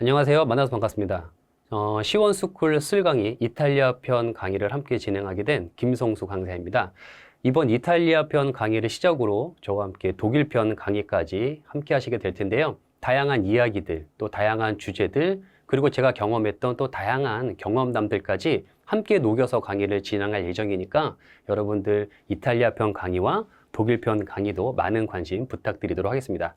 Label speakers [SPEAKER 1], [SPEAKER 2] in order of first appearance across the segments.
[SPEAKER 1] 안녕하세요. 만나서 반갑습니다. 시원스쿨 쓸강의 이탈리아 편 강의를 함께 진행하게 된 김성수 강사입니다. 이번 이탈리아 편 강의를 시작으로 저와 함께 독일 편 강의까지 함께 하시게 될 텐데요. 다양한 이야기들, 또 다양한 주제들, 그리고 제가 경험했던 또 다양한 경험담들까지 함께 녹여서 강의를 진행할 예정이니까 여러분들 이탈리아 편 강의와 독일 편 강의도 많은 관심 부탁드리도록 하겠습니다.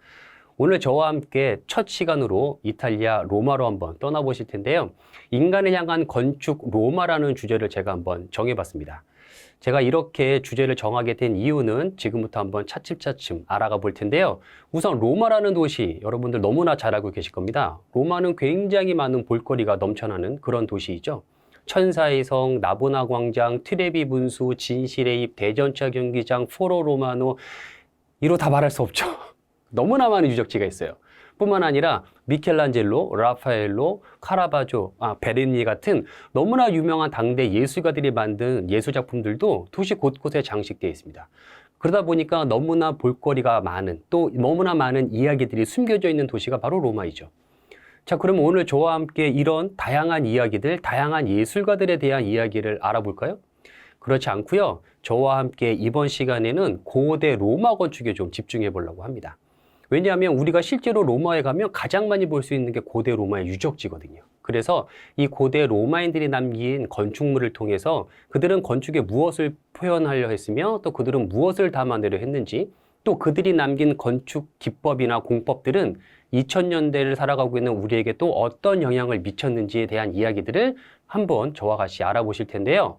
[SPEAKER 1] 오늘 저와 함께 첫 시간으로 이탈리아 로마로 한번 떠나보실 텐데요. 인간을 향한 건축 로마라는 주제를 제가 한번 정해봤습니다. 제가 이렇게 주제를 정하게 된 이유는 지금부터 한번 차츰차츰 알아가 볼 텐데요. 우선 로마라는 도시 여러분들 너무나 잘 알고 계실 겁니다. 로마는 굉장히 많은 볼거리가 넘쳐나는 그런 도시이죠. 천사의 성, 나보나 광장, 트레비 분수, 진실의 입, 대전차 경기장, 포로 로마노 이로 다 말할 수 없죠. 너무나 많은 유적지가 있어요. 뿐만 아니라 미켈란젤로, 라파엘로, 카라바조, 베르니 같은 너무나 유명한 당대 예술가들이 만든 예술작품들도 도시 곳곳에 장식되어 있습니다. 그러다 보니까 너무나 볼거리가 많은, 또 너무나 많은 이야기들이 숨겨져 있는 도시가 바로 로마이죠. 자, 그럼 오늘 저와 함께 이런 다양한 이야기들, 다양한 예술가들에 대한 이야기를 알아볼까요? 그렇지 않고요. 저와 함께 이번 시간에는 고대 로마 건축에 좀 집중해 보려고 합니다. 왜냐하면 우리가 실제로 로마에 가면 가장 많이 볼 수 있는 게 고대 로마의 유적지거든요. 그래서 이 고대 로마인들이 남긴 건축물을 통해서 그들은 건축에 무엇을 표현하려 했으며 또 그들은 무엇을 담아내려 했는지 또 그들이 남긴 건축 기법이나 공법들은 2000년대를 살아가고 있는 우리에게 또 어떤 영향을 미쳤는지에 대한 이야기들을 한번 저와 같이 알아보실 텐데요.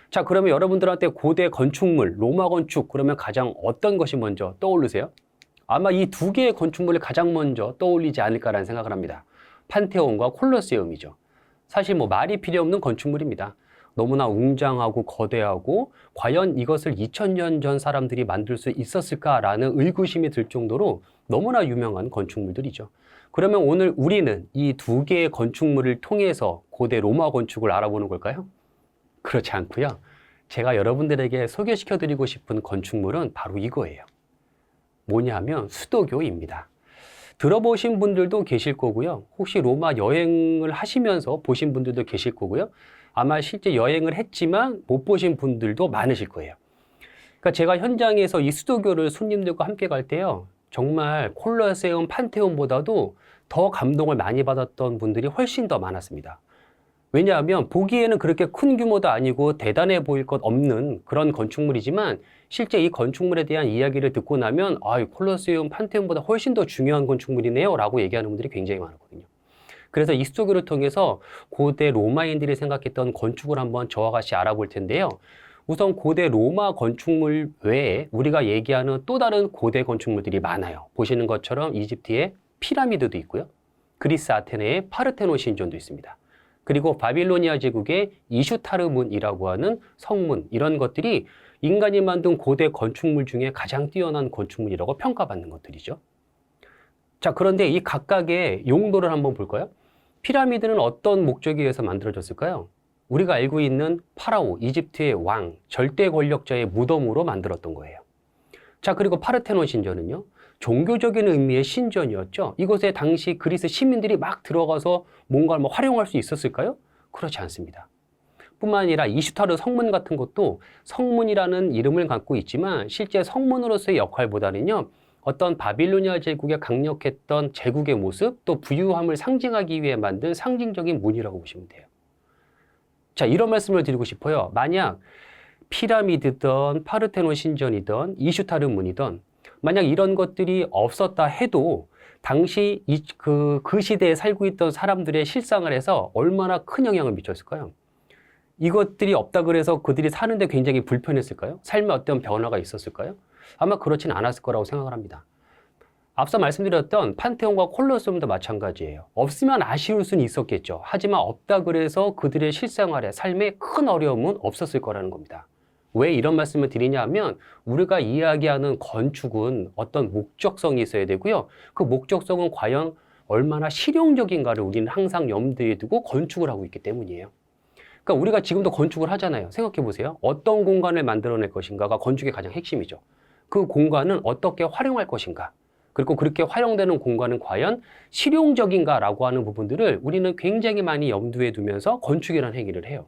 [SPEAKER 1] 자, 그러면 여러분들한테 고대 건축물, 로마 건축 그러면 가장 어떤 것이 먼저 떠오르세요? 아마 이 두 개의 건축물을 가장 먼저 떠올리지 않을까라는 생각을 합니다. 판테온과 콜로세움이죠. 사실 뭐 말이 필요 없는 건축물입니다. 너무나 웅장하고 거대하고 과연 이것을 2000년 전 사람들이 만들 수 있었을까라는 의구심이 들 정도로 너무나 유명한 건축물들이죠. 그러면 오늘 우리는 이 두 개의 건축물을 통해서 고대 로마 건축을 알아보는 걸까요? 그렇지 않고요. 제가 여러분들에게 소개시켜드리고 싶은 건축물은 바로 이거예요. 뭐냐면 수도교입니다. 들어보신 분들도 계실 거고요. 혹시 로마 여행을 하시면서 보신 분들도 계실 거고요. 아마 실제 여행을 했지만 못 보신 분들도 많으실 거예요. 그러니까 제가 현장에서 이 수도교를 손님들과 함께 갈 때요. 정말 콜로세움, 판테온보다도 더 감동을 많이 받았던 분들이 훨씬 더 많았습니다. 왜냐하면 보기에는 그렇게 큰 규모도 아니고 대단해 보일 것 없는 그런 건축물이지만 실제 이 건축물에 대한 이야기를 듣고 나면 콜로세움, 판테온보다 훨씬 더 중요한 건축물이네요 라고 얘기하는 분들이 굉장히 많았거든요. 그래서 이 수도교를 통해서 고대 로마인들이 생각했던 건축을 한번 저와 같이 알아볼 텐데요. 우선 고대 로마 건축물 외에 우리가 얘기하는 또 다른 고대 건축물들이 많아요. 보시는 것처럼 이집트의 피라미드도 있고요. 그리스 아테네의 파르테논 신전도 있습니다. 그리고 바빌로니아 제국의 이슈타르문이라고 하는 성문, 이런 것들이 인간이 만든 고대 건축물 중에 가장 뛰어난 건축물이라고 평가받는 것들이죠. 자, 그런데 이 각각의 용도를 한번 볼까요? 피라미드는 어떤 목적에 의해서 만들어졌을까요? 우리가 알고 있는 파라오, 이집트의 왕, 절대 권력자의 무덤으로 만들었던 거예요. 자, 그리고 파르테논 신전은요? 종교적인 의미의 신전이었죠. 이곳에 당시 그리스 시민들이 막 들어가서 뭔가를 활용할 수 있었을까요? 그렇지 않습니다. 뿐만 아니라 이슈타르 성문 같은 것도 성문이라는 이름을 갖고 있지만 실제 성문으로서의 역할보다는요. 어떤 바빌로니아 제국의 강력했던 제국의 모습 또 부유함을 상징하기 위해 만든 상징적인 문이라고 보시면 돼요. 자, 이런 말씀을 드리고 싶어요. 만약 피라미드든 파르테논 신전이든 이슈타르 문이든 만약 이런 것들이 없었다 해도 당시 그 시대에 살고 있던 사람들의 실상을 해서 얼마나 큰 영향을 미쳤을까요? 이것들이 없다 그래서 그들이 사는데 굉장히 불편했을까요? 삶에 어떤 변화가 있었을까요? 아마 그렇지는 않았을 거라고 생각을 합니다. 앞서 말씀드렸던 판테온과 콜로세움도 마찬가지예요. 없으면 아쉬울 수는 있었겠죠. 하지만 없다 그래서 그들의 실생활에 삶에 큰 어려움은 없었을 거라는 겁니다. 왜 이런 말씀을 드리냐 하면 우리가 이야기하는 건축은 어떤 목적성이 있어야 되고요. 그 목적성은 과연 얼마나 실용적인가를 우리는 항상 염두에 두고 건축을 하고 있기 때문이에요. 그러니까 우리가 지금도 건축을 하잖아요. 생각해 보세요. 어떤 공간을 만들어낼 것인가가 건축의 가장 핵심이죠. 그 공간은 어떻게 활용할 것인가. 그리고 그렇게 활용되는 공간은 과연 실용적인가라고 하는 부분들을 우리는 굉장히 많이 염두에 두면서 건축이라는 행위를 해요.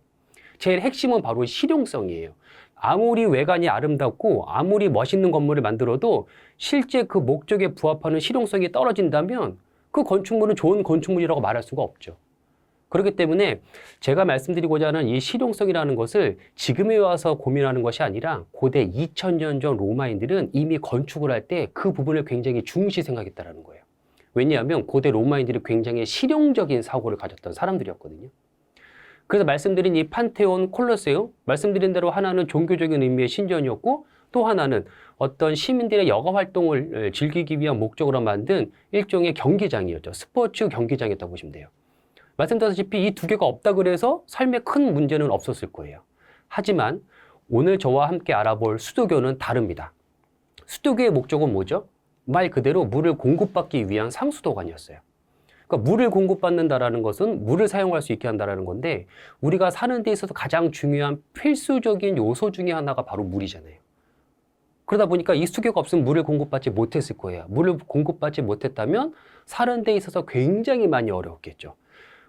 [SPEAKER 1] 제일 핵심은 바로 실용성이에요. 아무리 외관이 아름답고 아무리 멋있는 건물을 만들어도 실제 그 목적에 부합하는 실용성이 떨어진다면 그 건축물은 좋은 건축물이라고 말할 수가 없죠. 그렇기 때문에 제가 말씀드리고자 하는 이 실용성이라는 것을 지금에 와서 고민하는 것이 아니라 고대 2000년 전 로마인들은 이미 건축을 할 때 그 부분을 굉장히 중시 생각했다는 거예요. 왜냐하면 고대 로마인들이 굉장히 실용적인 사고를 가졌던 사람들이었거든요. 그래서 말씀드린 이 판테온, 콜로세움, 말씀드린 대로 하나는 종교적인 의미의 신전이었고 또 하나는 어떤 시민들의 여가 활동을 즐기기 위한 목적으로 만든 일종의 경기장이었죠. 스포츠 경기장이었다고 보시면 돼요. 말씀드렸다시피 이 두 개가 없다 그래서 삶에 큰 문제는 없었을 거예요. 하지만 오늘 저와 함께 알아볼 수도교는 다릅니다. 수도교의 목적은 뭐죠? 말 그대로 물을 공급받기 위한 상수도관이었어요. 그러니까 물을 공급받는다라는 것은 물을 사용할 수 있게 한다라는 건데 우리가 사는 데 있어서 가장 중요한 필수적인 요소 중에 하나가 바로 물이잖아요. 그러다 보니까 이 수도교가 없으면 물을 공급받지 못했을 거예요. 물을 공급받지 못했다면 사는 데 있어서 굉장히 많이 어려웠겠죠.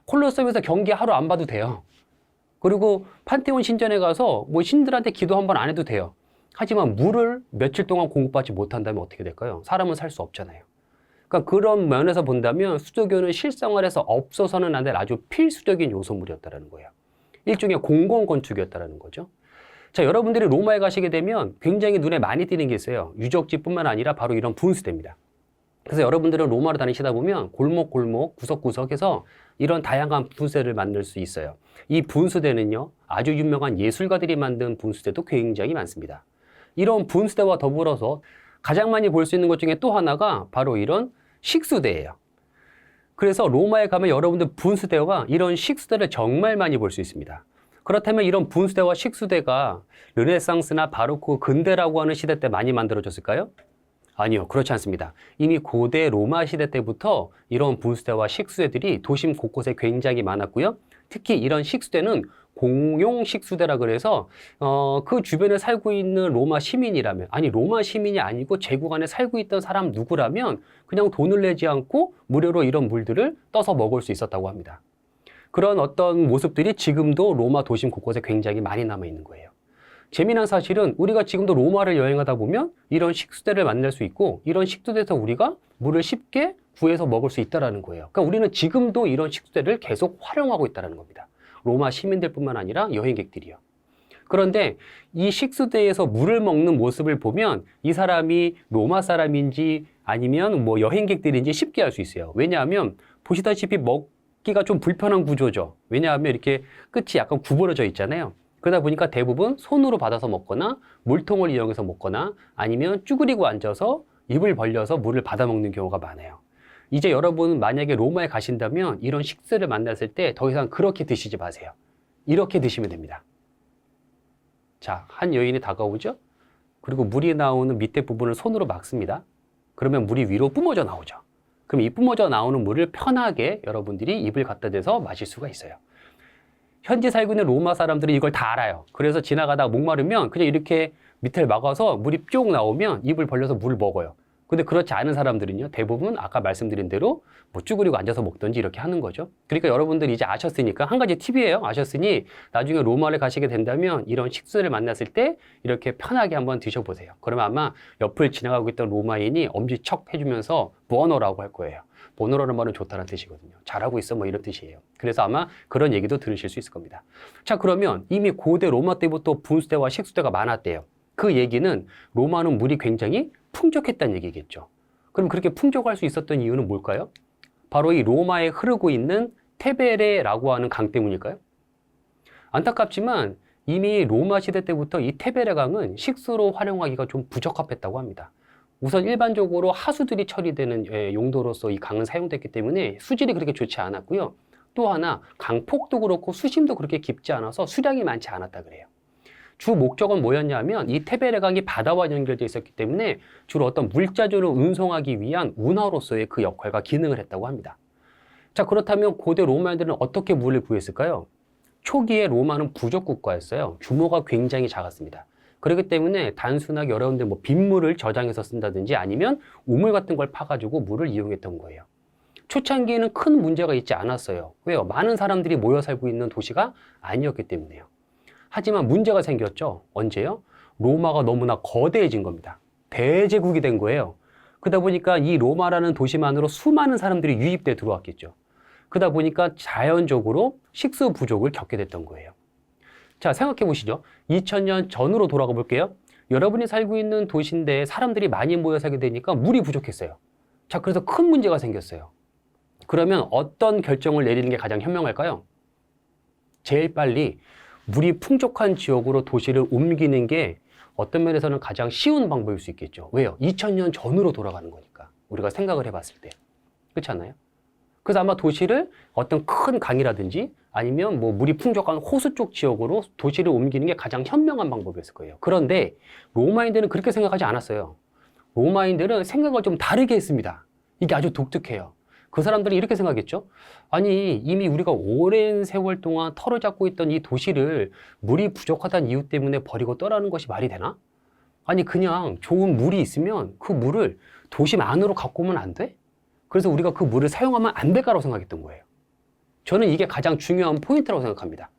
[SPEAKER 1] 콜로세움에서 경기 하루 안 봐도 돼요. 그리고 판테온 신전에 가서 뭐 신들한테 기도 한 번 안 해도 돼요. 하지만 물을 며칠 동안 공급받지 못한다면 어떻게 될까요? 사람은 살 수 없잖아요. 그러니까 그런 면에서 본다면 수도교는 실생활에서 없어서는 안 될 아주 필수적인 요소물이었다는 거예요. 일종의 공공건축이었다는 거죠. 자, 여러분들이 로마에 가시게 되면 굉장히 눈에 많이 띄는 게 있어요. 유적지뿐만 아니라 바로 이런 분수대입니다. 그래서 여러분들은 로마로 다니시다 보면 골목골목 구석구석에서 이런 다양한 분수대를 만들 수 있어요. 이 분수대는요, 아주 유명한 예술가들이 만든 분수대도 굉장히 많습니다. 이런 분수대와 더불어서 가장 많이 볼 수 있는 것 중에 또 하나가 바로 이런 식수대예요. 그래서 로마에 가면 여러분들 분수대와 이런 식수대를 정말 많이 볼 수 있습니다. 그렇다면 이런 분수대와 식수대가 르네상스나 바로크 근대라고 하는 시대 때 많이 만들어졌을까요? 아니요, 그렇지 않습니다. 이미 고대 로마 시대 때부터 이런 분수대와 식수대들이 도심 곳곳에 굉장히 많았고요. 특히 이런 식수대는 공용 식수대라 그래서 그 주변에 살고 있는 로마 시민이라면, 아니 로마 시민이 아니고 제국 안에 살고 있던 사람 누구라면 그냥 돈을 내지 않고 무료로 이런 물들을 떠서 먹을 수 있었다고 합니다. 그런 어떤 모습들이 지금도 로마 도심 곳곳에 굉장히 많이 남아 있는 거예요. 재미난 사실은 우리가 지금도 로마를 여행하다 보면 이런 식수대를 만날 수 있고 이런 식수대에서 우리가 물을 쉽게 구해서 먹을 수 있다는 거예요. 그러니까 우리는 지금도 이런 식수대를 계속 활용하고 있다는 겁니다. 로마 시민들뿐만 아니라 여행객들이요. 그런데 이 식수대에서 물을 먹는 모습을 보면 이 사람이 로마 사람인지 아니면 뭐 여행객들인지 쉽게 알 수 있어요. 왜냐하면 보시다시피 먹기가 좀 불편한 구조죠. 왜냐하면 이렇게 끝이 약간 구부러져 있잖아요. 그러다 보니까 대부분 손으로 받아서 먹거나 물통을 이용해서 먹거나 아니면 쭈그리고 앉아서 입을 벌려서 물을 받아 먹는 경우가 많아요. 이제 여러분 만약에 로마에 가신다면 이런 식수를 만났을 때 더 이상 그렇게 드시지 마세요. 이렇게 드시면 됩니다. 자, 한 여인이 다가오죠. 그리고 물이 나오는 밑에 부분을 손으로 막습니다. 그러면 물이 위로 뿜어져 나오죠. 그럼 이 뿜어져 나오는 물을 편하게 여러분들이 입을 갖다 대서 마실 수가 있어요. 현지 살고 있는 로마 사람들이 이걸 다 알아요. 그래서 지나가다가 목마르면 그냥 이렇게 밑을 막아서 물이 쭉 나오면 입을 벌려서 물을 먹어요. 근데 그렇지 않은 사람들은요, 대부분 아까 말씀드린 대로 뭐 쭈그리고 앉아서 먹든지 이렇게 하는 거죠. 그러니까 여러분들이 이제 아셨으니까 한 가지 팁이에요. 아셨으니 나중에 로마를 가시게 된다면 이런 식수를 만났을 때 이렇게 편하게 한번 드셔보세요. 그러면 아마 옆을 지나가고 있던 로마인이 엄지척 해주면서 부어노라고 할 거예요. 보노라는 말은 좋다는 뜻이거든요. 잘하고 있어 뭐 이런 뜻이에요. 그래서 아마 그런 얘기도 들으실 수 있을 겁니다. 자, 그러면 이미 고대 로마 때부터 분수대와 식수대가 많았대요. 그 얘기는 로마는 물이 굉장히 풍족했다는 얘기겠죠. 그럼 그렇게 풍족할 수 있었던 이유는 뭘까요? 바로 이 로마에 흐르고 있는 테베레라고 하는 강 때문일까요? 안타깝지만 이미 로마 시대 때부터 이 테베레 강은 식수로 활용하기가 좀 부적합했다고 합니다. 우선 일반적으로 하수들이 처리되는 용도로서 이 강은 사용됐기 때문에 수질이 그렇게 좋지 않았고요. 또 하나 강폭도 그렇고 수심도 그렇게 깊지 않아서 수량이 많지 않았다 그래요. 주 목적은 뭐였냐면 이 테베레 강이 바다와 연결되어 있었기 때문에 주로 어떤 물자주를 운송하기 위한 운하로서의 그 역할과 기능을 했다고 합니다. 자, 그렇다면 고대 로마인들은 어떻게 물을 구했을까요? 초기에 로마는 부족 국가였어요. 규모가 굉장히 작았습니다. 그렇기 때문에 단순하게 여러분들 뭐 빗물을 저장해서 쓴다든지 아니면 우물 같은 걸 파가지고 물을 이용했던 거예요. 초창기에는 큰 문제가 있지 않았어요. 왜요? 많은 사람들이 모여 살고 있는 도시가 아니었기 때문에요. 하지만 문제가 생겼죠. 언제요? 로마가 너무나 거대해진 겁니다. 대제국이 된 거예요. 그러다 보니까 이 로마라는 도시만으로 수많은 사람들이 유입돼 들어왔겠죠. 그러다 보니까 자연적으로 식수 부족을 겪게 됐던 거예요. 자, 생각해 보시죠. 2000년 전으로 돌아가 볼게요. 여러분이 살고 있는 도시인데 사람들이 많이 모여 살게 되니까 물이 부족했어요. 자, 그래서 큰 문제가 생겼어요. 그러면 어떤 결정을 내리는 게 가장 현명할까요? 제일 빨리 물이 풍족한 지역으로 도시를 옮기는 게 어떤 면에서는 가장 쉬운 방법일 수 있겠죠. 왜요? 2000년 전으로 돌아가는 거니까. 우리가 생각을 해봤을 때. 그렇지 않나요? 그래서 아마 도시를 어떤 큰 강이라든지 아니면 뭐 물이 풍족한 호수 쪽 지역으로 도시를 옮기는 게 가장 현명한 방법이었을 거예요. 그런데 로마인들은 그렇게 생각하지 않았어요. 로마인들은 생각을 좀 다르게 했습니다. 이게 아주 독특해요. 그 사람들이 이렇게 생각했죠. 아니, 이미 우리가 오랜 세월 동안 털을 잡고 있던 이 도시를 물이 부족하다는 이유 때문에 버리고 떠나는 것이 말이 되나? 아니, 그냥 좋은 물이 있으면 그 물을 도심 안으로 갖고 오면 안 돼? 그래서 우리가 그 물을 사용하면 안 될까라고 생각했던 거예요. 저는 이게 가장 중요한 포인트라고 생각합니다.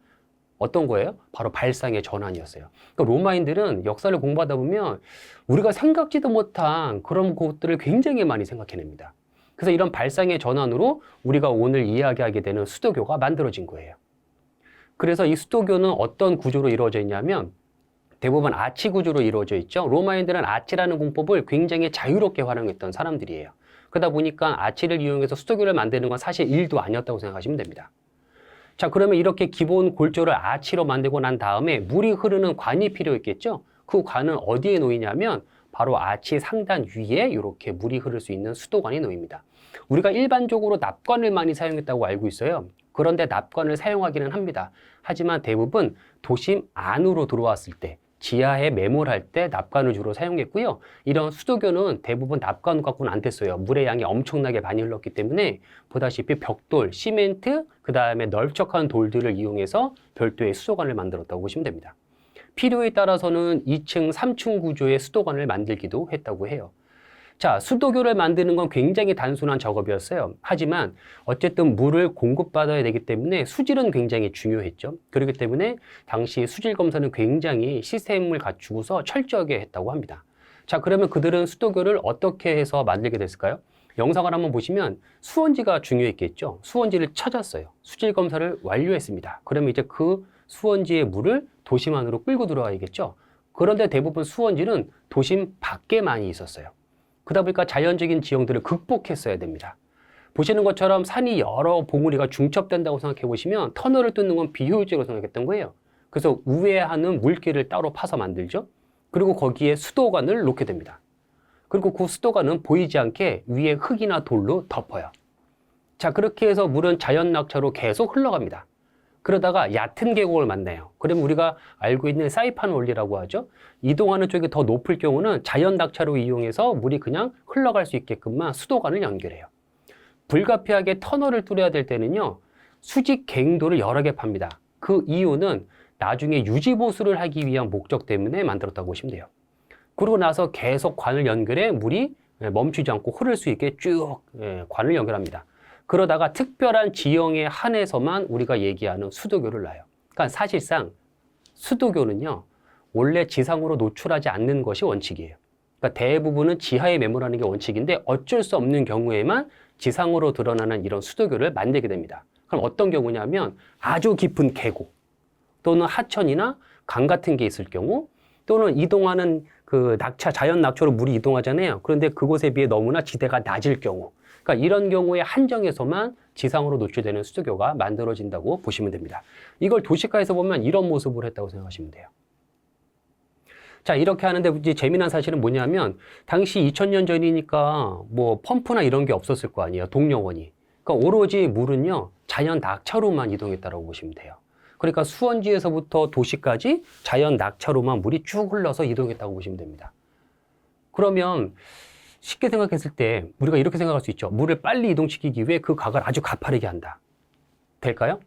[SPEAKER 1] 어떤 거예요? 바로 발상의 전환이었어요. 그러니까 로마인들은 역사를 공부하다 보면 우리가 생각지도 못한 그런 것들을 굉장히 많이 생각해냅니다. 그래서 이런 발상의 전환으로 우리가 오늘 이야기하게 되는 수도교가 만들어진 거예요. 그래서 이 수도교는 어떤 구조로 이루어져 있냐면 대부분 아치 구조로 이루어져 있죠. 로마인들은 아치라는 공법을 굉장히 자유롭게 활용했던 사람들이에요. 그러다 보니까 아치를 이용해서 수도교를 만드는 건 사실 일도 아니었다고 생각하시면 됩니다. 자, 그러면 이렇게 기본 골조를 아치로 만들고 난 다음에 물이 흐르는 관이 필요했겠죠. 그 관은 어디에 놓이냐면 바로 아치 상단 위에 이렇게 물이 흐를 수 있는 수도관이 놓입니다. 우리가 일반적으로 납관을 많이 사용했다고 알고 있어요. 그런데 납관을 사용하기는 합니다. 하지만 대부분 도심 안으로 들어왔을 때, 지하에 매몰할 때 납관을 주로 사용했고요. 이런 수도교는 대부분 납관 갖고는 안 됐어요. 물의 양이 엄청나게 많이 흘렀기 때문에 보다시피 벽돌, 시멘트, 그 다음에 넓적한 돌들을 이용해서 별도의 수도관을 만들었다고 보시면 됩니다. 필요에 따라서는 2층, 3층 구조의 수도관을 만들기도 했다고 해요. 자, 수도교를 만드는 건 굉장히 단순한 작업이었어요. 하지만 어쨌든 물을 공급받아야 되기 때문에 수질은 굉장히 중요했죠. 그렇기 때문에 당시 수질 검사는 굉장히 시스템을 갖추고서 철저하게 했다고 합니다. 자, 그러면 그들은 수도교를 어떻게 해서 만들게 됐을까요? 영상을 한번 보시면 수원지가 중요했겠죠. 수원지를 찾았어요. 수질 검사를 완료했습니다. 그러면 이제 그 수원지의 물을 도심 안으로 끌고 들어가야겠죠. 그런데 대부분 수원지는 도심 밖에 많이 있었어요. 그러다 보니까 자연적인 지형들을 극복했어야 됩니다. 보시는 것처럼 산이 여러 봉우리가 중첩된다고 생각해 보시면 터널을 뚫는 건 비효율적으로 생각했던 거예요. 그래서 우회하는 물길을 따로 파서 만들죠. 그리고 거기에 수도관을 놓게 됩니다. 그리고 그 수도관은 보이지 않게 위에 흙이나 돌로 덮어요. 자, 그렇게 해서 물은 자연 낙차로 계속 흘러갑니다. 그러다가 얕은 계곡을 만나요. 그러면 우리가 알고 있는 사이판 원리라고 하죠. 이동하는 쪽이 더 높을 경우는 자연 낙차로 이용해서 물이 그냥 흘러갈 수 있게끔만 수도관을 연결해요. 불가피하게 터널을 뚫어야 될 때는요, 수직 갱도를 여러 개 팝니다. 그 이유는 나중에 유지보수를 하기 위한 목적 때문에 만들었다고 보시면 돼요. 그러고 나서 계속 관을 연결해 물이 멈추지 않고 흐를 수 있게 쭉 관을 연결합니다. 그러다가 특별한 지형에 한해서만 우리가 얘기하는 수도교를 놔요. 그러니까 사실상 수도교는요, 원래 지상으로 노출하지 않는 것이 원칙이에요. 그러니까 대부분은 지하에 매몰하는 게 원칙인데 어쩔 수 없는 경우에만 지상으로 드러나는 이런 수도교를 만들게 됩니다. 그럼 어떤 경우냐면 아주 깊은 계곡 또는 하천이나 강 같은 게 있을 경우 또는 이동하는 그 낙차, 자연 낙차로 물이 이동하잖아요. 그런데 그곳에 비해 너무나 지대가 낮을 경우, 그러니까 이런 경우에 한정해서만 지상으로 노출되는 수도교가 만들어진다고 보시면 됩니다. 이걸 도시가에서 보면 이런 모습을 했다고 생각하시면 돼요. 자, 이렇게 하는데 이제 재미난 사실은 뭐냐면 당시 2000년 전이니까 뭐 펌프나 이런 게 없었을 거 아니에요. 동력원이. 그러니까 오로지 물은요, 자연 낙차로만 이동했다고 보시면 돼요. 그러니까 수원지에서부터 도시까지 자연 낙차로만 물이 쭉 흘러서 이동했다고 보시면 됩니다. 그러면 쉽게 생각했을 때 우리가 이렇게 생각할 수 있죠. 물을 빨리 이동시키기 위해 그 각을 아주 가파르게 한다. 될까요?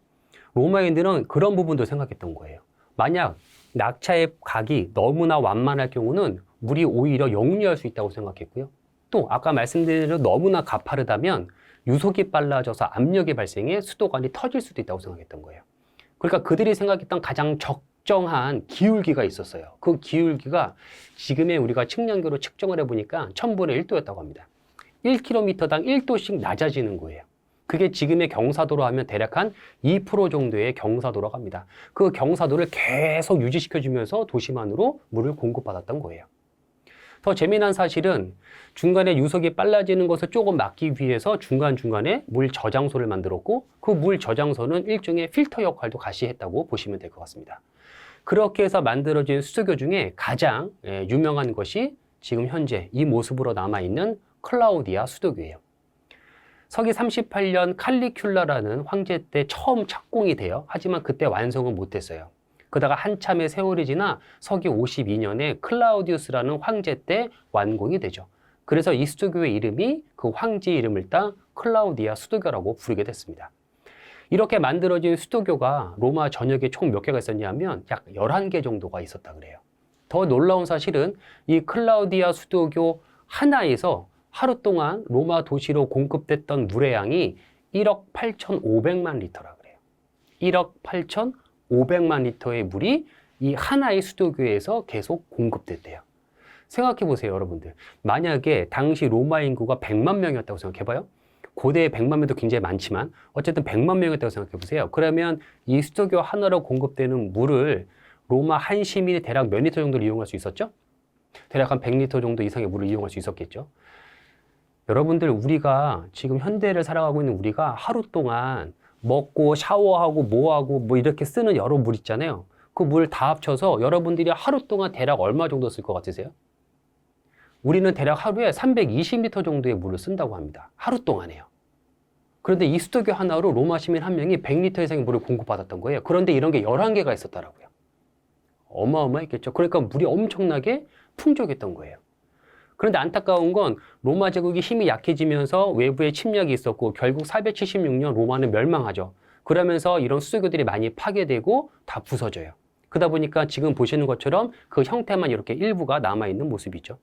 [SPEAKER 1] 로마인들은 그런 부분도 생각했던 거예요. 만약 낙차의 각이 너무나 완만할 경우는 물이 오히려 역류할 수 있다고 생각했고요. 또 아까 말씀드린 대로 너무나 가파르다면 유속이 빨라져서 압력이 발생해 수도관이 터질 수도 있다고 생각했던 거예요. 그러니까 그들이 생각했던 가장 적정한 기울기가 있었어요. 그 기울기가 지금의 우리가 측량계로 측정을 해보니까 1000분의 1도였다고 합니다. 1km당 1도씩 낮아지는 거예요. 그게 지금의 경사도로 하면 대략 한 2% 정도의 경사도라고 합니다. 그 경사도를 계속 유지시켜주면서 도시만으로 물을 공급받았던 거예요. 더 재미난 사실은 중간에 유속이 빨라지는 것을 조금 막기 위해서 중간중간에 물 저장소를 만들었고 그 물 저장소는 일종의 필터 역할도 같이 했다고 보시면 될 것 같습니다. 그렇게 해서 만들어진 수도교 중에 가장 유명한 것이 지금 현재 이 모습으로 남아있는 클라우디아 수도교예요. 서기 38년 칼리큘라라는 황제 때 처음 착공이 돼요. 하지만 그때 완성은 못했어요. 그러다가 한참의 세월이 지나 서기 52년에 클라우디우스라는 황제 때 완공이 되죠. 그래서 이 수도교의 이름이 그 황제의 이름을 따 클라우디아 수도교라고 부르게 됐습니다. 이렇게 만들어진 수도교가 로마 전역에 총 몇 개가 있었냐면 약 11개 정도가 있었다 그래요. 더 놀라운 사실은 이 클라우디아 수도교 하나에서 하루 동안 로마 도시로 공급됐던 물의 양이 1억 8,500만 리터라 그래요. 1억 8,500만 리터의 물이 이 하나의 수도교에서 계속 공급됐대요. 생각해 보세요, 여러분들. 만약에 당시 로마 인구가 100만 명이었다고 생각해 봐요. 고대의 100만 명도 굉장히 많지만 어쨌든 100만 명이었다고 생각해 보세요. 그러면 이 수도교 하나로 공급되는 물을 로마 한 시민이 대략 몇 리터 정도를 이용할 수 있었죠? 대략 한 100리터 정도 이상의 물을 이용할 수 있었겠죠. 여러분들, 우리가 지금 현대를 살아가고 있는 우리가 하루 동안 먹고 샤워하고 뭐하고 뭐 이렇게 쓰는 여러 물 있잖아요. 그 물 다 합쳐서 여러분들이 하루 동안 대략 얼마 정도 쓸 것 같으세요? 우리는 대략 하루에 320리터 정도의 물을 쓴다고 합니다. 하루 동안에요. 그런데 이 수도교 하나로 로마 시민 한 명이 100리터 이상의 물을 공급받았던 거예요. 그런데 이런 게 11개가 있었더라고요. 어마어마했겠죠. 그러니까 물이 엄청나게 풍족했던 거예요. 그런데 안타까운 건 로마 제국이 힘이 약해지면서 외부에 침략이 있었고 결국 476년 로마는 멸망하죠. 그러면서 이런 수도교들이 많이 파괴되고 다 부서져요. 그러다 보니까 지금 보시는 것처럼 그 형태만 이렇게 일부가 남아있는 모습이죠.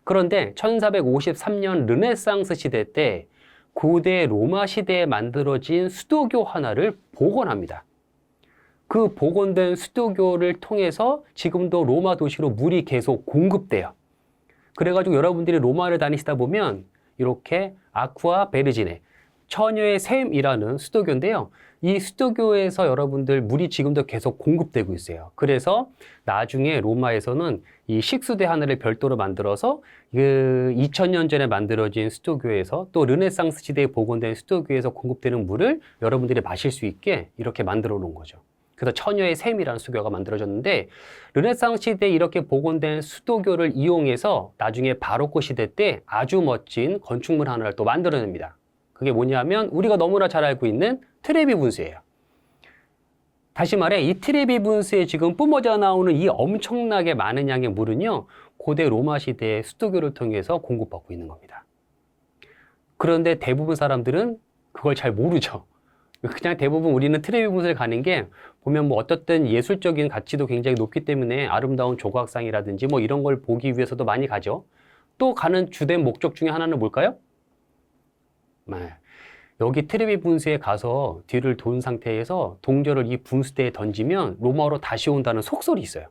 [SPEAKER 1] 그런데 1453년 르네상스 시대 때 고대 로마 시대에 만들어진 수도교 하나를 복원합니다. 그 복원된 수도교를 통해서 지금도 로마 도시로 물이 계속 공급돼요. 그래가지고 여러분들이 로마를 다니시다 보면 이렇게 아쿠아 베르지네, 처녀의 샘이라는 수도교인데요. 이 수도교에서 여러분들 물이 지금도 계속 공급되고 있어요. 그래서 나중에 로마에서는 이 식수대 하나를 별도로 만들어서 그 2000년 전에 만들어진 수도교에서 또 르네상스 시대에 복원된 수도교에서 공급되는 물을 여러분들이 마실 수 있게 이렇게 만들어 놓은 거죠. 그래서 처녀의 샘이라는 수도교가 만들어졌는데 르네상스 시대에 이렇게 복원된 수도교를 이용해서 나중에 바로크 시대 때 아주 멋진 건축물 하나를 또 만들어냅니다. 그게 뭐냐면 우리가 너무나 잘 알고 있는 트레비 분수예요. 다시 말해 이 트레비 분수에 지금 뿜어져 나오는 이 엄청나게 많은 양의 물은요, 고대 로마 시대의 수도교를 통해서 공급받고 있는 겁니다. 그런데 대부분 사람들은 그걸 잘 모르죠. 그냥 대부분 우리는 트레비 분수를 가는 게 보면 뭐 어떻든 예술적인 가치도 굉장히 높기 때문에 아름다운 조각상이라든지 뭐 이런 걸 보기 위해서도 많이 가죠. 또 가는 주된 목적 중에 하나는 뭘까요? 여기 트레비 분수에 가서 뒤를 돈 상태에서 동전을 이 분수대에 던지면 로마로 다시 온다는 속설이 있어요.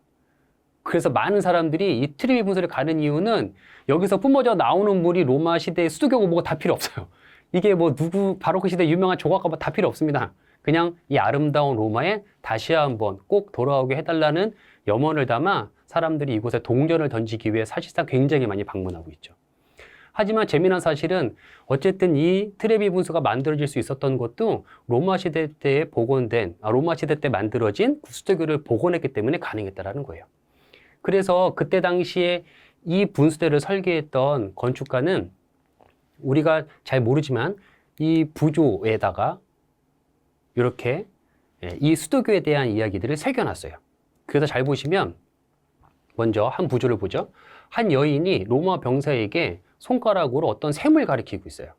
[SPEAKER 1] 그래서 많은 사람들이 이 트레비 분수를 가는 이유는 여기서 뿜어져 나오는 물이 로마 시대의 수도교고 뭐가 다 필요 없어요. 이게 뭐 누구 바로크 시대 유명한 조각가 뭐 다 필요 없습니다. 그냥 이 아름다운 로마에 다시 한번 꼭 돌아오게 해달라는 염원을 담아 사람들이 이곳에 동전을 던지기 위해 사실상 굉장히 많이 방문하고 있죠. 하지만 재미난 사실은 어쨌든 이 트레비 분수가 만들어질 수 있었던 것도 로마 시대 때 복원된, 로마 시대 때 만들어진 수도교를 복원했기 때문에 가능했다라는 거예요. 그래서 그때 당시에 이 분수대를 설계했던 건축가는 우리가 잘 모르지만 이 부조에다가 이렇게 이 수도교에 대한 이야기들을 새겨놨어요. 그래서 잘 보시면 먼저 한 부조를 보죠. 한 여인이 로마 병사에게 손가락으로 어떤 샘을 가리키고 있어요.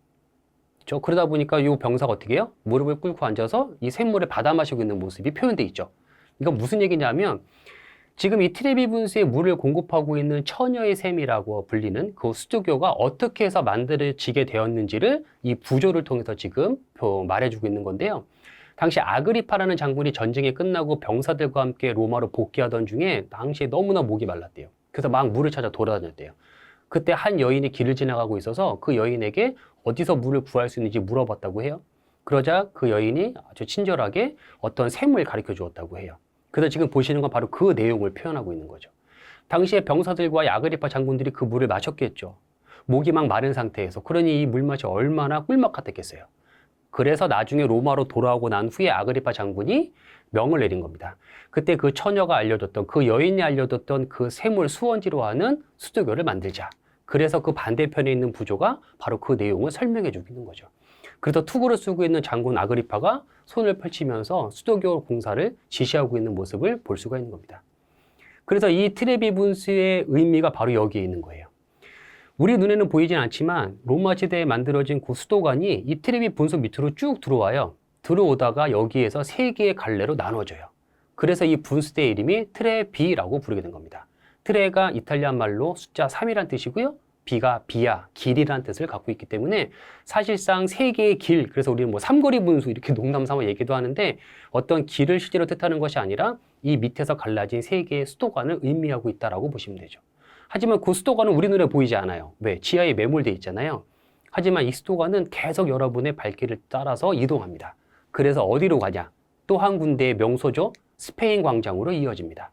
[SPEAKER 1] 그렇죠? 그러다 보니까 이 병사가 어떻게 해요? 무릎을 꿇고 앉아서 이 샘물을 받아 마시고 있는 모습이 표현돼 있죠. 이건 무슨 얘기냐면 지금 이 트레비 분수에 물을 공급하고 있는 처녀의 샘이라고 불리는 그 수도교가 어떻게 해서 만들어지게 되었는지를 이 부조를 통해서 지금 말해주고 있는 건데요. 당시 아그리파라는 장군이 전쟁이 끝나고 병사들과 함께 로마로 복귀하던 중에 당시에 너무나 목이 말랐대요. 그래서 막 물을 찾아 돌아다녔대요. 그때 한 여인이 길을 지나가고 있어서 그 여인에게 어디서 물을 구할 수 있는지 물어봤다고 해요. 그러자 그 여인이 아주 친절하게 어떤 샘을 가르쳐 주었다고 해요. 그래서 지금 보시는 건 바로 그 내용을 표현하고 있는 거죠. 당시에 병사들과 아그리파 장군들이 그 물을 마셨겠죠. 목이 막 마른 상태에서. 그러니 이 물맛이 얼마나 꿀맛 같았겠어요. 그래서 나중에 로마로 돌아오고 난 후에 아그리파 장군이 명을 내린 겁니다. 그때 그 처녀가 알려줬던, 그 여인이 알려줬던 그 샘을 수원지로 하는 수도교를 만들자. 그래서 그 반대편에 있는 부조가 바로 그 내용을 설명해 주고 있는 거죠. 그래서 투구를 쓰고 있는 장군 아그리파가 손을 펼치면서 수도교 공사를 지시하고 있는 모습을 볼 수가 있는 겁니다. 그래서 이 트레비 분수의 의미가 바로 여기에 있는 거예요. 우리 눈에는 보이진 않지만 로마 시대에 만들어진 그 수도관이 이 트레비 분수 밑으로 쭉 들어와요. 들어오다가 여기에서 세 개의 갈래로 나눠져요. 그래서 이 분수대의 이름이 트레비라고 부르게 된 겁니다. 트레가 이탈리아 말로 숫자 3이란 뜻이고요. 비가 비야, 길이라는 뜻을 갖고 있기 때문에 사실상 세 개의 길, 그래서 우리는 뭐 삼거리 분수 이렇게 농담 삼아 얘기도 하는데 어떤 길을 실제로 뜻하는 것이 아니라 이 밑에서 갈라진 세 개의 수도관을 의미하고 있다라고 보시면 되죠. 하지만 그 수도관은 우리 눈에 보이지 않아요. 왜? 지하에 매몰되어 있잖아요. 하지만 이 수도관은 계속 여러분의 발길을 따라서 이동합니다. 그래서 어디로 가냐? 또 한 군데의 명소죠. 스페인 광장으로 이어집니다.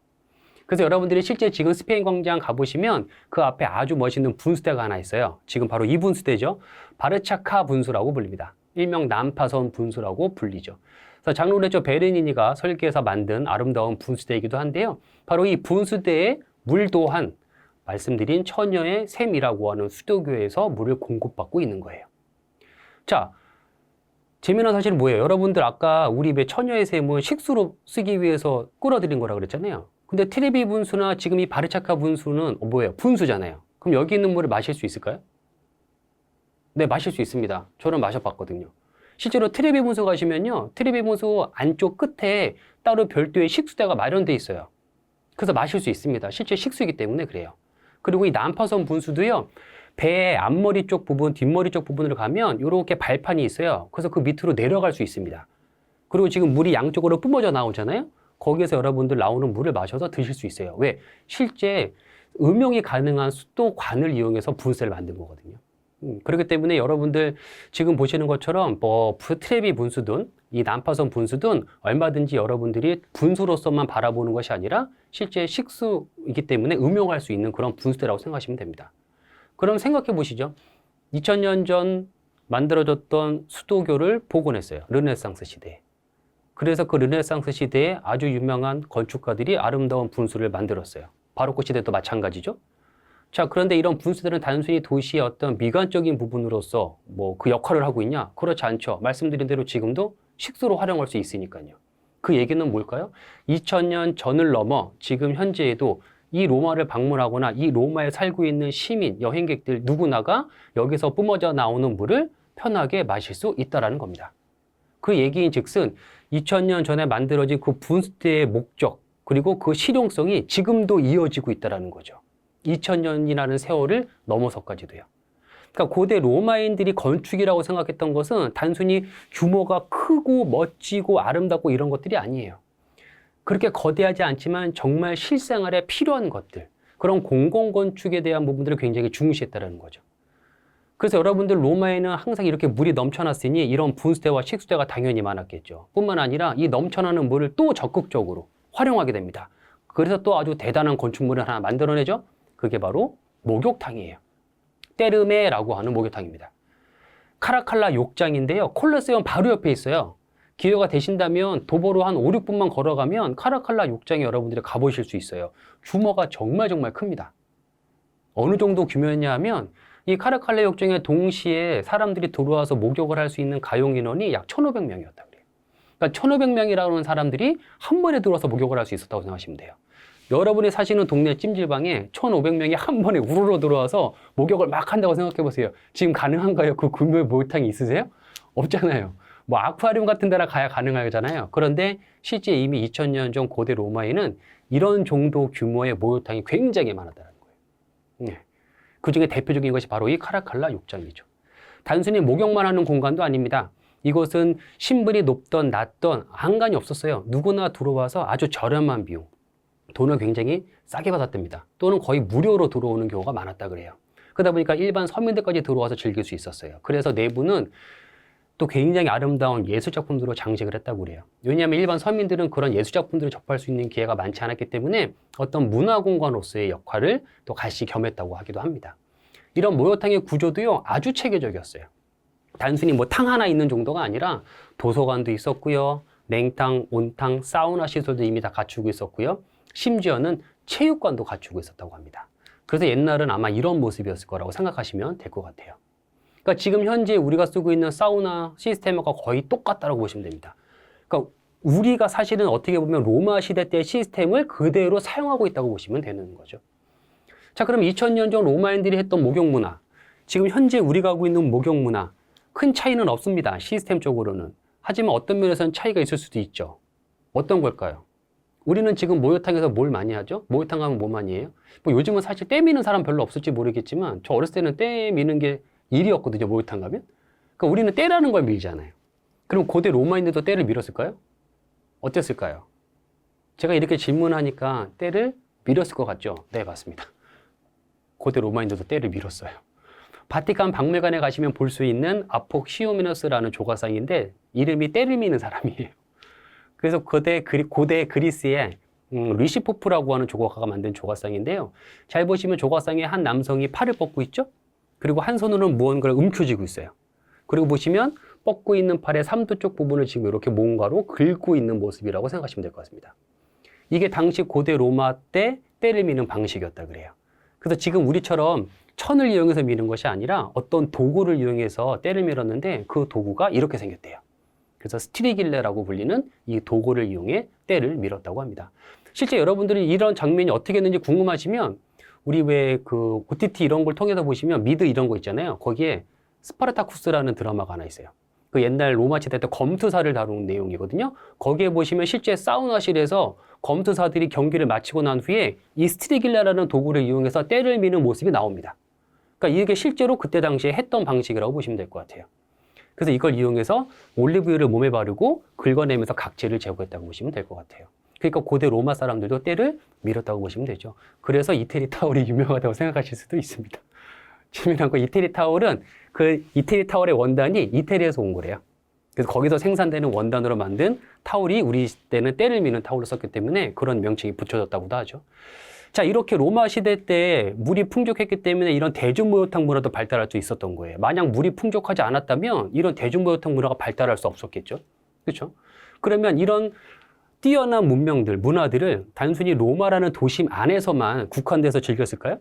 [SPEAKER 1] 그래서 여러분들이 실제 지금 스페인 광장 가보시면 그 앞에 아주 멋있는 분수대가 하나 있어요. 지금 바로 이 분수대죠. 바르차카 분수라고 불립니다. 일명 난파선 분수라고 불리죠. 그래서 장로레조 베르니니가 설계해서 만든 아름다운 분수대이기도 한데요. 바로 이 분수대에 물 또한 말씀드린 처녀의 샘이라고 하는 수도교에서 물을 공급받고 있는 거예요. 자, 재미난 사실은 뭐예요? 여러분들 아까 우리 왜 처녀의 샘을 식수로 쓰기 위해서 끌어들인 거라 그랬잖아요. 근데 트레비 분수나 지금 이 바르차카 분수는 뭐예요? 분수잖아요. 그럼 여기 있는 물을 마실 수 있을까요? 네, 마실 수 있습니다. 저는 마셔봤거든요. 실제로 트레비 분수 가시면요. 트레비 분수 안쪽 끝에 따로 별도의 식수대가 마련돼 있어요. 그래서 마실 수 있습니다. 실제 식수이기 때문에 그래요. 그리고 이 난파선 분수도요. 배의 앞머리 쪽 부분, 뒷머리 쪽 부분으로 가면 이렇게 발판이 있어요. 그래서 그 밑으로 내려갈 수 있습니다. 그리고 지금 물이 양쪽으로 뿜어져 나오잖아요. 거기에서 여러분들 나오는 물을 마셔서 드실 수 있어요. 왜? 실제 음용이 가능한 수도관을 이용해서 분수를 만든 거거든요. 그렇기 때문에 여러분들 지금 보시는 것처럼 뭐 트레비 분수든 이 난파선 분수든 얼마든지 여러분들이 분수로서만 바라보는 것이 아니라 실제 식수이기 때문에 음용할 수 있는 그런 분수대라고 생각하시면 됩니다. 그럼 생각해 보시죠. 2000년 전 만들어졌던 수도교를 복원했어요. 르네상스 시대에. 그래서 그 르네상스 시대에 아주 유명한 건축가들이 아름다운 분수를 만들었어요. 바로크 시대도 마찬가지죠. 자, 그런데 이런 분수들은 단순히 도시의 어떤 미관적인 부분으로서 뭐 그 역할을 하고 있냐? 그렇지 않죠. 말씀드린 대로 지금도 식수로 활용할 수 있으니까요. 그 얘기는 뭘까요? 2000년 전을 넘어 지금 현재에도 이 로마를 방문하거나 이 로마에 살고 있는 시민, 여행객들 누구나가 여기서 뿜어져 나오는 물을 편하게 마실 수 있다는 겁니다. 그 얘기인 즉슨 2000년 전에 만들어진 그 분수대의 목적 그리고 그 실용성이 지금도 이어지고 있다는 거죠. 2000년이라는 세월을 넘어서까지도요. 그러니까 고대 로마인들이 건축이라고 생각했던 것은 단순히 규모가 크고 멋지고 아름답고 이런 것들이 아니에요. 그렇게 거대하지 않지만 정말 실생활에 필요한 것들, 그런 공공건축에 대한 부분들을 굉장히 중시했다는 거죠. 그래서 여러분들 로마에는 항상 이렇게 물이 넘쳐났으니 이런 분수대와 식수대가 당연히 많았겠죠. 뿐만 아니라 이 넘쳐나는 물을 또 적극적으로 활용하게 됩니다. 그래서 또 아주 대단한 건축물을 하나 만들어내죠. 그게 바로 목욕탕이에요. 때르메라고 하는 목욕탕입니다. 카라칼라 욕장인데요. 콜로세움 바로 옆에 있어요. 기회가 되신다면 도보로 한 5, 6분만 걸어가면 카라칼라 욕장에 여러분들이 가보실 수 있어요. 규모가 정말 큽니다. 어느 정도 규모였냐 하면 이 카라칼라 욕장에 동시에 사람들이 들어와서 목욕을 할 수 있는 가용 인원이 약 1,500명이었다 그래요. 그러니까 1,500명이라는 사람들이 한 번에 들어와서 목욕을 할 수 있었다고 생각하시면 돼요. 여러분이 사시는 동네 찜질방에 1,500명이 한 번에 우르르 들어와서 목욕을 막 한다고 생각해 보세요. 지금 가능한가요? 그 규모의 목욕탕이 있으세요? 없잖아요. 뭐 아쿠아리움 같은 데나 가야 가능하잖아요. 그런데 실제 이미 2000년 전 고대 로마에는 이런 정도 규모의 목욕탕이 굉장히 많았다는 거예요. 네. 그중에 대표적인 것이 바로 이 카라칼라 욕장이죠. 단순히 목욕만 하는 공간도 아닙니다. 이곳은 신분이 높던 낮던 한간이 없었어요. 누구나 들어와서 아주 저렴한 비용, 돈을 굉장히 싸게 받았답니다. 또는 거의 무료로 들어오는 경우가 많았다 그래요. 그러다 보니까 일반 서민들까지 들어와서 즐길 수 있었어요. 그래서 내부는 또 굉장히 아름다운 예술작품들로 장식을 했다고 그래요. 왜냐하면 일반 서민들은 그런 예술작품들을 접할 수 있는 기회가 많지 않았기 때문에 어떤 문화공간으로서의 역할을 또 같이 겸했다고 하기도 합니다. 이런 목욕탕의 구조도요, 아주 체계적이었어요. 단순히 뭐 탕 하나 있는 정도가 아니라 도서관도 있었고요. 냉탕, 온탕, 사우나 시설도 이미 다 갖추고 있었고요. 심지어는 체육관도 갖추고 있었다고 합니다. 그래서 옛날은 아마 이런 모습이었을 거라고 생각하시면 될 것 같아요. 그러니까 지금 현재 우리가 쓰고 있는 사우나 시스템과 거의 똑같다고 보시면 됩니다. 그러니까 우리가 사실은 어떻게 보면 로마 시대 때 시스템을 그대로 사용하고 있다고 보시면 되는 거죠. 자, 그럼 2000년 전 로마인들이 했던 목욕 문화, 지금 현재 우리가 하고 있는 목욕 문화, 큰 차이는 없습니다. 시스템적으로는. 하지만 어떤 면에서는 차이가 있을 수도 있죠. 어떤 걸까요? 우리는 지금 목욕탕에서 뭘 많이 하죠? 목욕탕 가면 뭐 많이 해요? 뭐 요즘은 사실 때 미는 사람 별로 없을지 모르겠지만 저 어렸을 때는 때 미는 게 일이었거든요. 목욕탕 가면. 그러니까 우리는 때라는 걸 밀잖아요. 그럼 고대 로마인들도 때를 밀었을까요? 어땠을까요? 제가 이렇게 질문하니까 때를 밀었을 것 같죠? 네, 맞습니다. 고대 로마인들도 때를 밀었어요. 바티칸 박물관에 가시면 볼 수 있는 아폭시오미너스라는 조각상인데 이름이 때를 미는 사람이에요. 그래서 고대 그리스의 리시포프라고 하는 조각가가 만든 조각상인데요. 잘 보시면 조각상에 한 남성이 팔을 뻗고 있죠? 그리고 한 손으로는 무언가를 움켜쥐고 있어요. 그리고 보시면 뻗고 있는 팔의 삼두 쪽 부분을 지금 이렇게 뭔가로 긁고 있는 모습이라고 생각하시면 될 것 같습니다. 이게 당시 고대 로마 때 때를 미는 방식이었다 그래요. 그래서 지금 우리처럼 천을 이용해서 미는 것이 아니라 어떤 도구를 이용해서 때를 밀었는데 그 도구가 이렇게 생겼대요. 그래서 스트리길레라고 불리는 이 도구를 이용해 때를 밀었다고 합니다. 실제 여러분들이 이런 장면이 어떻게 했는지 궁금하시면 우리 왜 그 OTT 이런 걸 통해서 보시면 미드 이런 거 있잖아요. 거기에 스파르타쿠스라는 드라마가 하나 있어요. 그 옛날 로마 시대 때 검투사를 다룬 내용이거든요. 거기에 보시면 실제 사우나실에서 검투사들이 경기를 마치고 난 후에 이 스트리길레라는 도구를 이용해서 때를 미는 모습이 나옵니다. 그러니까 이게 실제로 그때 당시에 했던 방식이라고 보시면 될 것 같아요. 그래서 이걸 이용해서 올리브유를 몸에 바르고 긁어내면서 각질을 제거했다고 보시면 될 것 같아요. 그러니까 고대 로마 사람들도 때를 밀었다고 보시면 되죠. 그래서 이태리 타월이 유명하다고 생각하실 수도 있습니다. 재미난 거 이태리 타월은 그 이태리 타월의 원단이 이태리에서 온 거래요. 그래서 거기서 생산되는 원단으로 만든 타월이 우리 때는 때를 미는 타월로 썼기 때문에 그런 명칭이 붙여졌다고도 하죠. 자, 이렇게 로마 시대 때 물이 풍족했기 때문에 이런 대중목욕탕 문화도 발달할 수 있었던 거예요. 만약 물이 풍족하지 않았다면 이런 대중목욕탕 문화가 발달할 수 없었겠죠. 그렇죠? 그러면 이런 뛰어난 문명들, 문화들을 단순히 로마라는 도심 안에서만 국한돼서 즐겼을까요?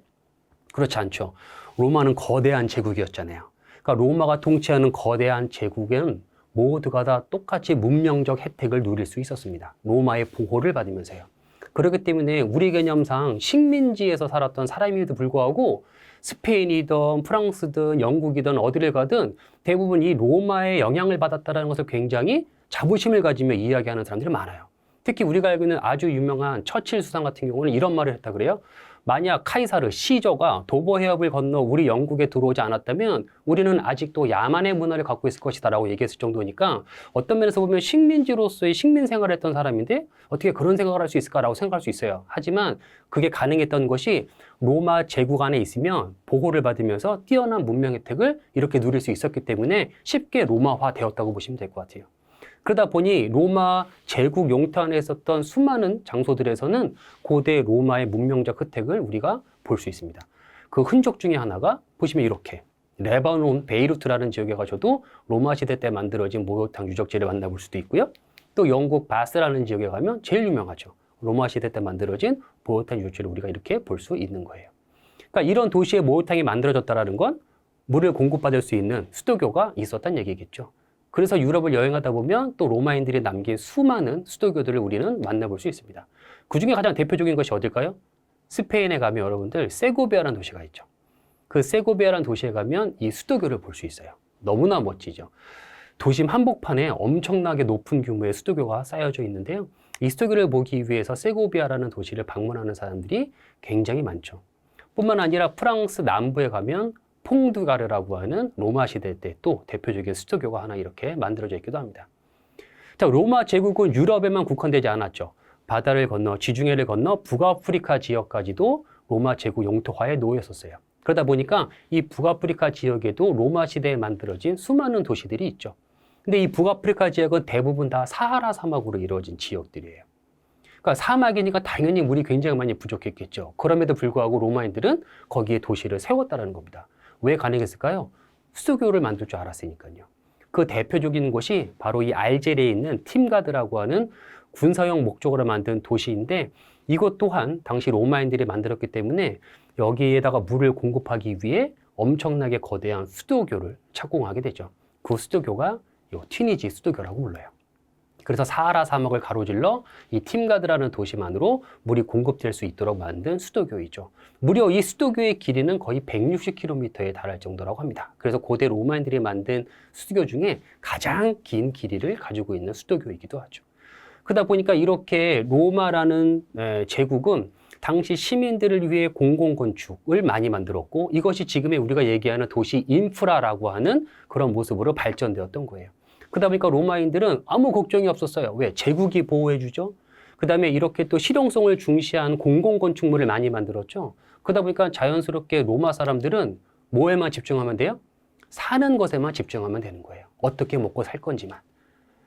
[SPEAKER 1] 그렇지 않죠. 로마는 거대한 제국이었잖아요. 그러니까 로마가 통치하는 거대한 제국에는 모두가 다 똑같이 문명적 혜택을 누릴 수 있었습니다. 로마의 보호를 받으면서요. 그렇기 때문에 우리 개념상 식민지에서 살았던 사람임에도 불구하고 스페인이든 프랑스든 영국이든 어디를 가든 대부분 이 로마의 영향을 받았다는 것을 굉장히 자부심을 가지며 이야기하는 사람들이 많아요. 특히 우리가 알고 있는 아주 유명한 처칠 수상 같은 경우는 이런 말을 했다 그래요. 만약 카이사르, 시저가 도보 해협을 건너 우리 영국에 들어오지 않았다면 우리는 아직도 야만의 문화를 갖고 있을 것이다 라고 얘기했을 정도니까 어떤 면에서 보면 식민지로서의 식민 생활을 했던 사람인데 어떻게 그런 생각을 할 수 있을까라고 생각할 수 있어요. 하지만 그게 가능했던 것이 로마 제국 안에 있으면 보호를 받으면서 뛰어난 문명 혜택을 이렇게 누릴 수 있었기 때문에 쉽게 로마화 되었다고 보시면 될 것 같아요. 그러다 보니 로마 제국 용토 안에 있었던 수많은 장소들에서는 고대 로마의 문명적 혜택을 우리가 볼 수 있습니다. 그 흔적 중에 하나가 보시면 이렇게 레바논 베이루트라는 지역에 가셔도 로마 시대 때 만들어진 목욕탕 유적지를 만나볼 수도 있고요. 또 영국 바스라는 지역에 가면 제일 유명하죠. 로마 시대 때 만들어진 목욕탕 유적지를 우리가 이렇게 볼 수 있는 거예요. 그러니까 이런 도시에 목욕탕이 만들어졌다는 건 물을 공급받을 수 있는 수도교가 있었다는 얘기겠죠. 그래서 유럽을 여행하다 보면 또 로마인들이 남긴 수많은 수도교들을 우리는 만나볼 수 있습니다. 그 중에 가장 대표적인 것이 어딜까요? 스페인에 가면 여러분들 세고비아라는 도시가 있죠. 그 세고비아라는 도시에 가면 이 수도교를 볼 수 있어요. 너무나 멋지죠. 도심 한복판에 엄청나게 높은 규모의 수도교가 쌓여져 있는데요. 이 수도교를 보기 위해서 세고비아라는 도시를 방문하는 사람들이 굉장히 많죠. 뿐만 아니라 프랑스 남부에 가면 퐁두가르라고 하는 로마 시대 때 또 대표적인 수도교가 하나 이렇게 만들어져 있기도 합니다. 자, 로마 제국은 유럽에만 국한되지 않았죠. 바다를 건너 지중해를 건너 북아프리카 지역까지도 로마 제국 영토화에 놓였었어요. 그러다 보니까 이 북아프리카 지역에도 로마 시대에 만들어진 수많은 도시들이 있죠. 근데 이 북아프리카 지역은 대부분 다 사하라 사막으로 이루어진 지역들이에요. 그러니까 사막이니까 당연히 물이 굉장히 많이 부족했겠죠. 그럼에도 불구하고 로마인들은 거기에 도시를 세웠다는 겁니다. 왜 가능했을까요? 수도교를 만들 줄 알았으니까요. 그 대표적인 곳이 바로 이 알제리에 있는 팀가드라고 하는 군사용 목적으로 만든 도시인데, 이것 또한 당시 로마인들이 만들었기 때문에 여기에다가 물을 공급하기 위해 엄청나게 거대한 수도교를 착공하게 되죠. 그 수도교가 이 튀니지 수도교라고 불러요. 그래서 사하라 사막을 가로질러 이 팀가드라는 도시만으로 물이 공급될 수 있도록 만든 수도교이죠. 무려 이 수도교의 길이는 거의 160km에 달할 정도라고 합니다. 그래서 고대 로마인들이 만든 수도교 중에 가장 긴 길이를 가지고 있는 수도교이기도 하죠. 그러다 보니까 이렇게 로마라는 제국은 당시 시민들을 위해 공공건축을 많이 만들었고, 이것이 지금의 우리가 얘기하는 도시 인프라라고 하는 그런 모습으로 발전되었던 거예요. 그러다 보니까 로마인들은 아무 걱정이 없었어요. 왜? 제국이 보호해주죠. 그 다음에 이렇게 또 실용성을 중시한 공공건축물을 많이 만들었죠. 그러다 보니까 자연스럽게 로마 사람들은 뭐에만 집중하면 돼요? 사는 것에만 집중하면 되는 거예요. 어떻게 먹고 살 건지만.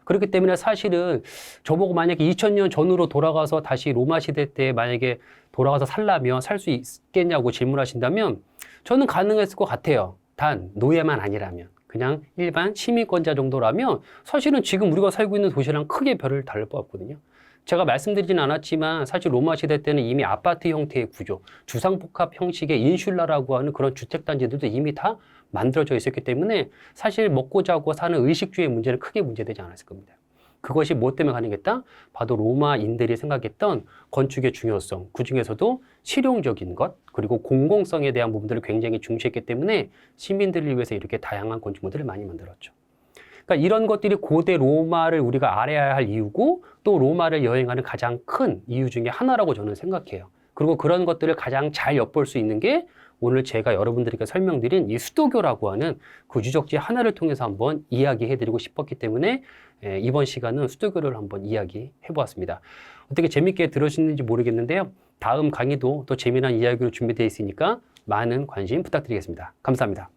[SPEAKER 1] 그렇기 때문에 사실은 저보고 만약에 2000년 전으로 돌아가서 다시 로마 시대 때 만약에 돌아가서 살려면 살 수 있겠냐고 질문하신다면 저는 가능했을 것 같아요. 단 노예만 아니라면. 그냥 일반 시민권자 정도라면 사실은 지금 우리가 살고 있는 도시랑 크게 별을 다를 바 없거든요. 제가 말씀드리진 않았지만 사실 로마 시대 때는 이미 아파트 형태의 구조, 주상복합 형식의 인슐라라고 하는 그런 주택단지들도 이미 다 만들어져 있었기 때문에 사실 먹고 자고 사는 의식주의 문제는 크게 문제되지 않았을 겁니다. 그것이 뭐 때문에 가능했다? 바로 로마인들이 생각했던 건축의 중요성, 그중에서도 실용적인 것, 그리고 공공성에 대한 부분들을 굉장히 중시했기 때문에 시민들을 위해서 이렇게 다양한 건축물들을 많이 만들었죠. 그러니까 이런 것들이 고대 로마를 우리가 알아야 할 이유고, 또 로마를 여행하는 가장 큰 이유 중에 하나라고 저는 생각해요. 그리고 그런 것들을 가장 잘 엿볼 수 있는 게 오늘 제가 여러분들에게 설명드린 이 수도교라고 하는 그 유적지 하나를 통해서 한번 이야기해드리고 싶었기 때문에 이번 시간은 수도교를 한번 이야기해 보았습니다. 어떻게 재밌게 들으셨는지 모르겠는데요. 다음 강의도 또 재미난 이야기로 준비되어 있으니까 많은 관심 부탁드리겠습니다. 감사합니다.